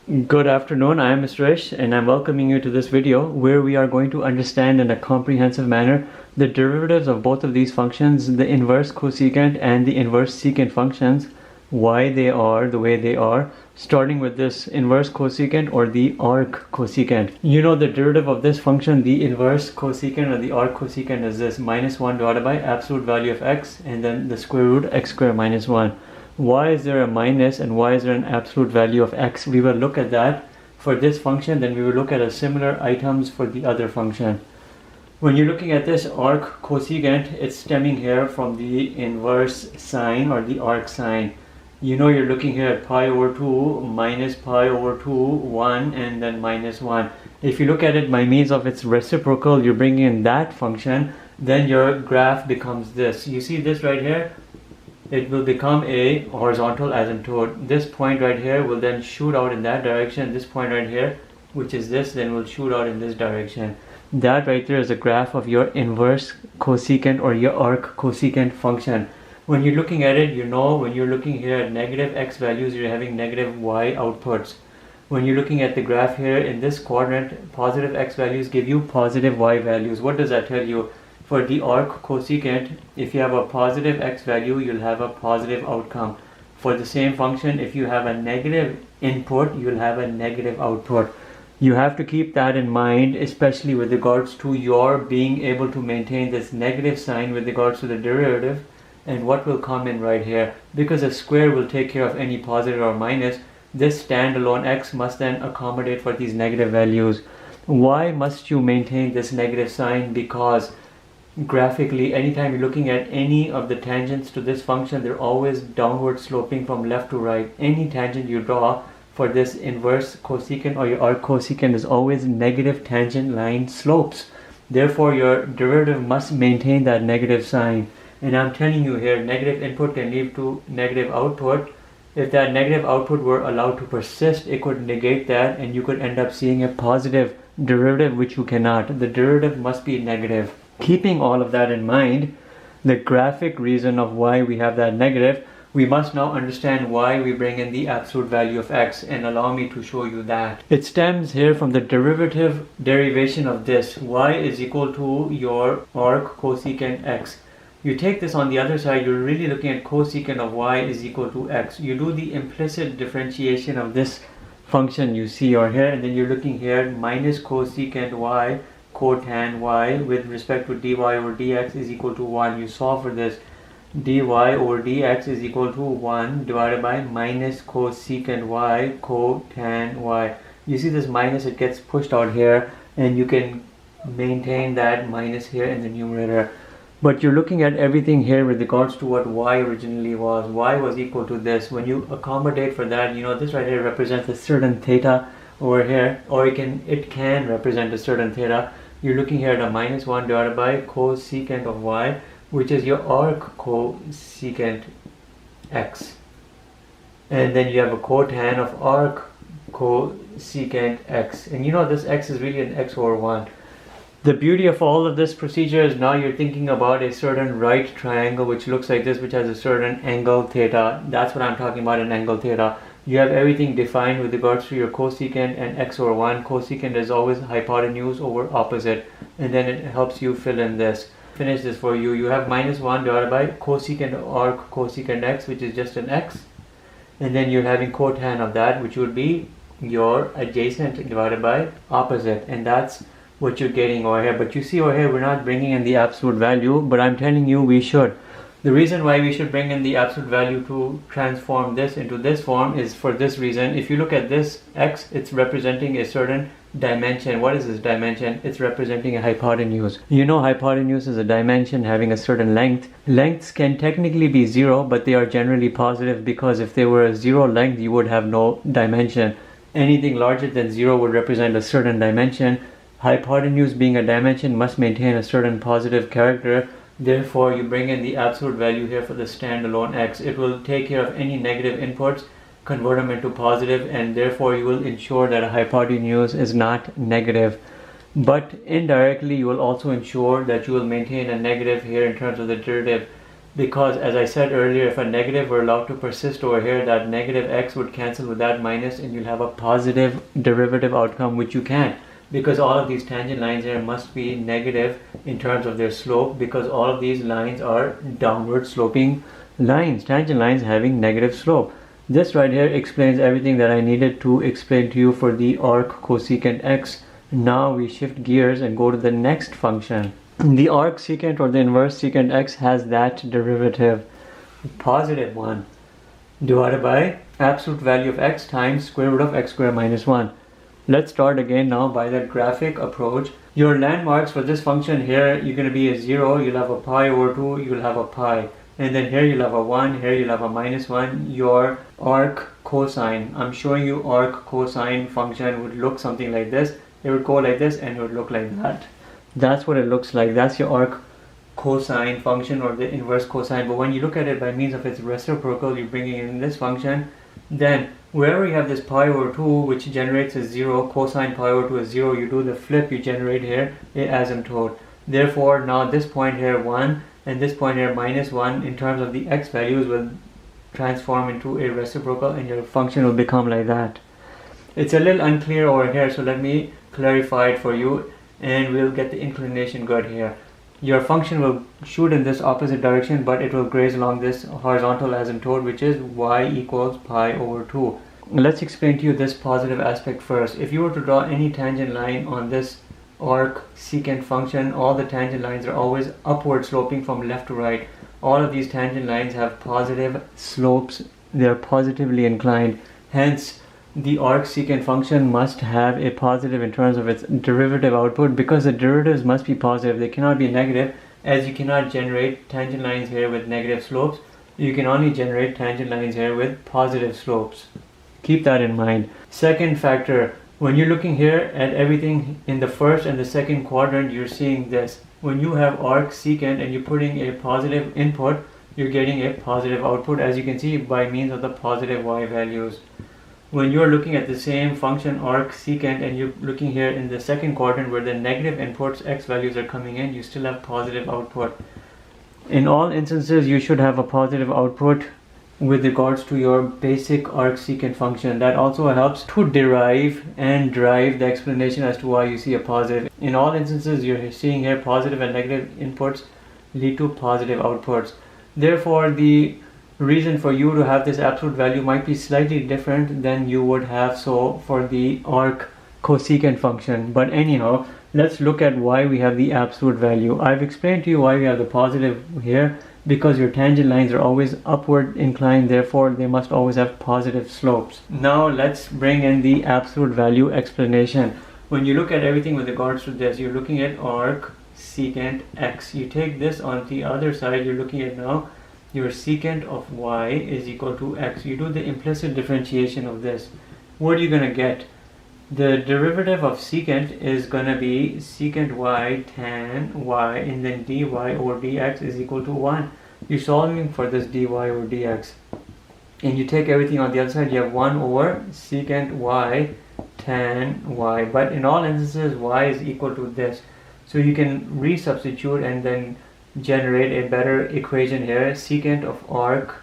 Good afternoon, I am Mr. Ish and I'm welcoming you to this video where we are going to understand in a comprehensive manner the derivatives of both of these functions, the inverse cosecant and the inverse secant functions, why they are the way they are, starting with this inverse cosecant or the arc cosecant. You know the derivative of this function, the inverse cosecant or the arc cosecant, is this minus 1 divided by absolute value of x and then the square root x squared minus 1. Why is there a minus and why is there an absolute value of x? We will look at that for this function, then we will look at a similar items for the other function. When you're looking at this arc cosecant, it's stemming here from the inverse sign or the arc sign. You know you're looking here at pi over 2 minus pi over 2, 1 and then minus 1. If you look at it by means of its reciprocal, you're bringing in that function, then your graph becomes this. You see this right here? It will become a horizontal asymptote. This point right here will then shoot out in that direction. This point right here, which is this, then will shoot out in this direction. That right there is a graph of your inverse cosecant or your arc cosecant function. When you're looking at it, you know when you're looking here at negative x values, you're having negative y outputs. When you're looking at the graph here in this quadrant, positive x values give you positive y values. What does that tell you? For the arc cosecant, if you have a positive x value, you'll have a positive outcome. For the same function, if you have a negative input, you'll have a negative output. You have to keep that in mind, especially with regards to your being able to maintain this negative sign with regards to the derivative and what will come in right here. Because a square will take care of any positive or minus, this standalone x must then accommodate for these negative values. Why must you maintain this negative sign? Because graphically, anytime you're looking at any of the tangents to this function, they're always downward sloping from left to right. Any tangent you draw for this inverse cosecant or your arc cosecant is always negative tangent line slopes. Therefore, your derivative must maintain that negative sign. And I'm telling you here, negative input can lead to negative output. If that negative output were allowed to persist, it could negate that and you could end up seeing a positive derivative, which you cannot. The derivative must be negative. Keeping all of that in mind, the graphic reason of why we have that negative, we must now understand why we bring in the absolute value of x, and allow me to show you that. It stems here from the derivative derivation of this. Y is equal to your arc cosecant x. You take this on the other side, you're really looking at cosecant of y is equal to x. You do the implicit differentiation of this function you see over here, and then you're looking here minus cosecant y cotan y with respect to dy over dx is equal to 1. You solve for this. Dy over dx is equal to 1 divided by minus cosecant y cotan y. You see this minus, it gets pushed out here and you can maintain that minus here in the numerator. But you're looking at everything here with regards to what y originally was. Y was equal to this. When you accommodate for that, you know this right here represents a certain theta over here, or it can represent a certain theta. You're looking here at a minus 1 divided by cosecant of y, which is your arc cosecant x. And then you have a cotan of arc cosecant x. And you know this x is really an x over 1. The beauty of all of this procedure is now you're thinking about a certain right triangle which looks like this, which has a certain angle theta. That's what I'm talking about, an angle theta. You have everything defined with regards to your cosecant and x over 1. Cosecant is always hypotenuse over opposite, and then it helps you fill in this. Finish this for you. You have minus 1 divided by cosecant of arc cosecant x, which is just an x, and then you're having cotan of that, which would be your adjacent divided by opposite, and that's what you're getting over here. But you see over here, we're not bringing in the absolute value, but I'm telling you we should. The reason why we should bring in the absolute value to transform this into this form is for this reason. If you look at this x, it's representing a certain dimension. What is this dimension? It's representing a hypotenuse. You know hypotenuse is a dimension having a certain length. Lengths can technically be 0, but they are generally positive, because if they were a 0 length, you would have no dimension. Anything larger than 0 would represent a certain dimension. Hypotenuse being a dimension must maintain a certain positive character. Therefore, you bring in the absolute value here for the standalone x. It will take care of any negative inputs, convert them into positive, and therefore you will ensure that a hypotenuse is not negative. But indirectly, you will also ensure that you will maintain a negative here in terms of the derivative. because as I said earlier, if a negative were allowed to persist over here, that negative x would cancel with that minus and you'll have a positive derivative outcome, which you can't, because all of these tangent lines here must be negative in terms of their slope, because all of these lines are downward sloping lines, tangent lines having negative slope. This right here explains everything that I needed to explain to you for the arc cosecant x. Now we shift gears and go to the next function. The arc secant or the inverse secant x has that derivative, positive 1, divided by absolute value of x times square root of x squared minus 1. Let's start again now by the graphic approach. Your landmarks for this function here, you're going to be a 0, you'll have a pi over 2, you'll have a pi. And then here you'll have a 1, here you'll have a minus 1. Your arc cosine, I'm showing you arc cosine function would look something like this. It would go like this and it would look like that. That's what it looks like. That's your arc cosine function or the inverse cosine. But when you look at it by means of its reciprocal, you're bringing in this function. Then wherever you have this pi over 2 which generates a 0, cosine pi over 2 is 0, you do the flip, you generate here a asymptote. Therefore now this point here 1 and this point here minus 1 in terms of the x values will transform into a reciprocal and your function will become like that. It's a little unclear over here, so let me clarify it for you and we'll get the inclination good here. Your function will shoot in this opposite direction, but it will graze along this horizontal asymptote, which is y equals pi over 2. Let's explain to you this positive aspect first. If you were to draw any tangent line on this arc secant function, all the tangent lines are always upward sloping from left to right. All of these tangent lines have positive slopes, they are positively inclined. Hence the arc secant function must have a positive in terms of its derivative output, because the derivatives must be positive, they cannot be negative, as you cannot generate tangent lines here with negative slopes. You can only generate tangent lines here with positive slopes. Keep that in mind. Second factor, when you're looking here at everything in the first and the second quadrant, you're seeing this. When you have arc secant and you're putting a positive input, you're getting a positive output, as you can see by means of the positive y values. When you're looking at the same function arc secant and you're looking here in the second quadrant where the negative inputs x values are coming in, you still have positive output. In all instances you should have a positive output with regards to your basic arc secant function. That also helps to derive and drive the explanation as to why you see a positive. In all instances you're seeing here positive and negative inputs lead to positive outputs. Therefore the reason for you to have this absolute value might be slightly different than you would have so for the arc cosecant function. But anyhow, let's look at why we have the absolute value. I've explained to you why we have the positive here, because your tangent lines are always upward inclined, therefore they must always have positive slopes. Now let's bring in the absolute value explanation. When you look at everything with regards to this, you're looking at arc secant x. You take this on the other side, you're looking at now your secant of y is equal to x. You do the implicit differentiation of this. What are you going to get? The derivative of secant is going to be secant y tan y, and then dy over dx is equal to 1. You're solving for this dy over dx. And you take everything on the other side, you have 1 over secant y tan y. But in all instances, y is equal to this. So you can resubstitute and then generate a better equation here, secant of arc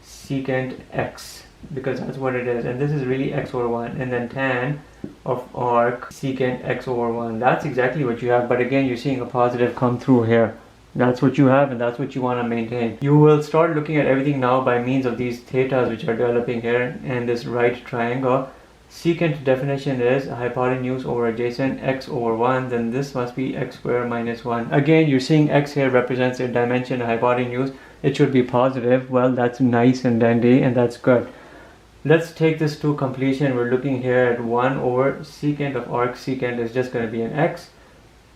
secant x, because that's what it is, and this is really x over 1, and then tan of arc secant x over 1. That's exactly what you have, but again you're seeing a positive come through here. That's what you have and that's what you want to maintain. You will start looking at everything now by means of these thetas which are developing here and this right triangle. Secant definition is hypotenuse over adjacent x over 1, then this must be x squared minus 1. Again, you're seeing x here represents a dimension, a hypotenuse. It should be positive. Well, that's nice and dandy and that's good. Let's take this to completion. We're looking here at 1 over secant of arc secant is just going to be an x.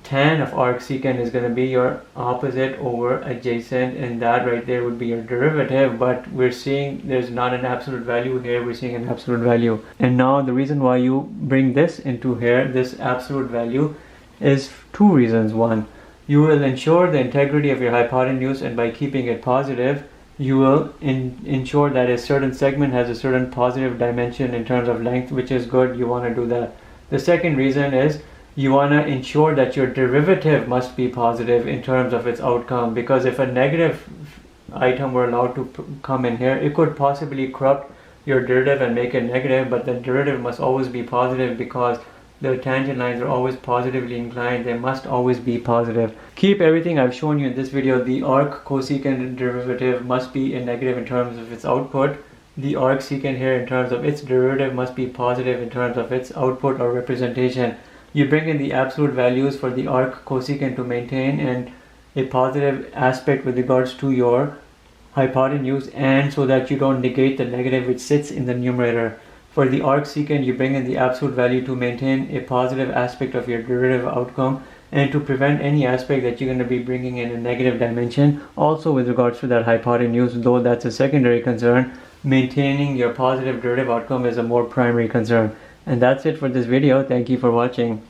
Tan of arc secant is going to be your opposite over adjacent, and that right there would be your derivative, but we're seeing there's not an absolute value here, we're seeing an absolute value. And now the reason why you bring this into here, this absolute value, is two reasons. One, you will ensure the integrity of your hypotenuse, and by keeping it positive you will ensure that a certain segment has a certain positive dimension in terms of length, which is good. You want to do that. The second reason is you want to ensure that your derivative must be positive in terms of its outcome, because if a negative item were allowed to come in here. It could possibly corrupt your derivative and make it negative, but the derivative must always be positive because the tangent lines are always positively inclined. They must always be positive. Keep everything I've shown you in this video. The arc cosecant derivative must be a negative in terms of its output. The arc secant here in terms of its derivative must be positive in terms of its output or representation. You bring in the absolute values for the arc cosecant to maintain and a positive aspect with regards to your hypotenuse, and so that you don't negate the negative which sits in the numerator. For the arc secant, you bring in the absolute value to maintain a positive aspect of your derivative outcome and to prevent any aspect that you're going to be bringing in a negative dimension. Also with regards to that hypotenuse, though that's a secondary concern, maintaining your positive derivative outcome is a more primary concern. And that's it for this video. Thank you for watching.